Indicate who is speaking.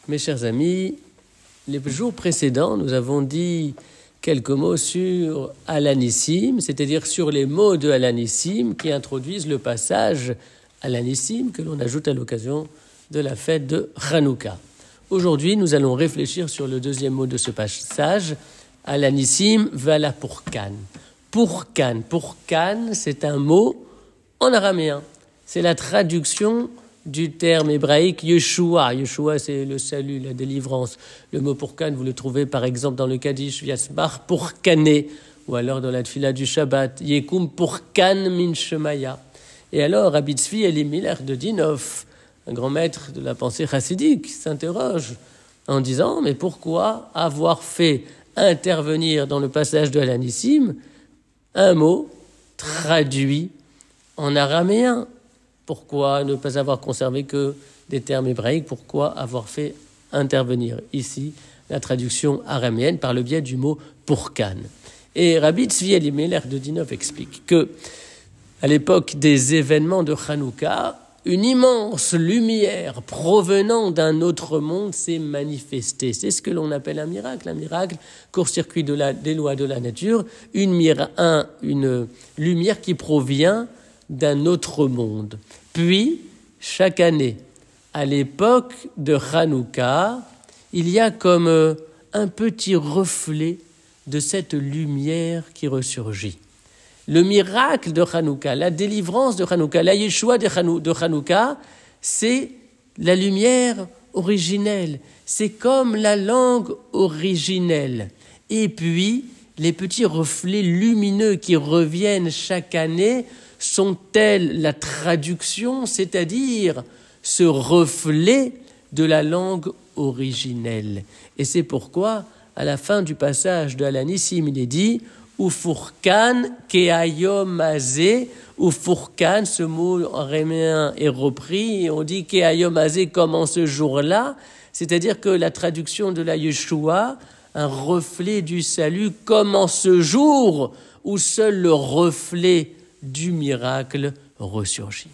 Speaker 1: Mes chers amis, les jours précédents, nous avons dit quelques mots sur Alanissim, c'est-à-dire sur les mots de Alanissim qui introduisent le passage Alanissim que l'on ajoute à l'occasion de la fête de Hanouka. Aujourd'hui, nous allons réfléchir sur le deuxième mot de ce passage, Alanissim vala Purkan. Purkan, c'est un mot en araméen. C'est la traduction du terme hébraïque Yeshua. Yeshua, c'est le salut, la délivrance. Le mot Purkan, vous le trouvez par exemple dans le Kaddish Yasbar Purkané, ou alors dans la Tfila du Shabbat, Yekum Purkan min Shemaya. Et alors, Rabbi Tzvi Elimelech de Dinov, un grand maître de la pensée chassidique, s'interroge en disant, mais pourquoi avoir fait intervenir dans le passage de Alanissim un mot traduit en araméen? Pourquoi ne pas avoir conservé que des termes hébraïques? Pourquoi avoir fait intervenir ici la traduction araméenne par le biais du mot Purkan? Et Rabbi Tzvi Elimelech de Dinov explique que, à l'époque des événements de Hanouka, une immense lumière provenant d'un autre monde s'est manifestée. C'est ce que l'on appelle un miracle. Un miracle, court-circuit des lois de la nature, une lumière qui provient d'un autre monde. Puis, chaque année, à l'époque de Hanouka, il y a comme un petit reflet de cette lumière qui ressurgit. Le miracle de Hanouka, la délivrance de Hanouka, la Yeshua de Hanouka, c'est la lumière originelle. C'est comme la langue originelle. Et puis, les petits reflets lumineux qui reviennent chaque année sont-elles la traduction, c'est-à-dire ce reflet de la langue originelle? Et c'est pourquoi, à la fin du passage de Alanissim, il est dit Ufurkan keayom hazeh. Ufurkan, ce mot araméen est repris, et on dit keayom hazeh comme en ce jour-là, c'est-à-dire que la traduction de la Yeshua, un reflet du salut, comme en ce jour où seul le reflet du miracle ressurgit.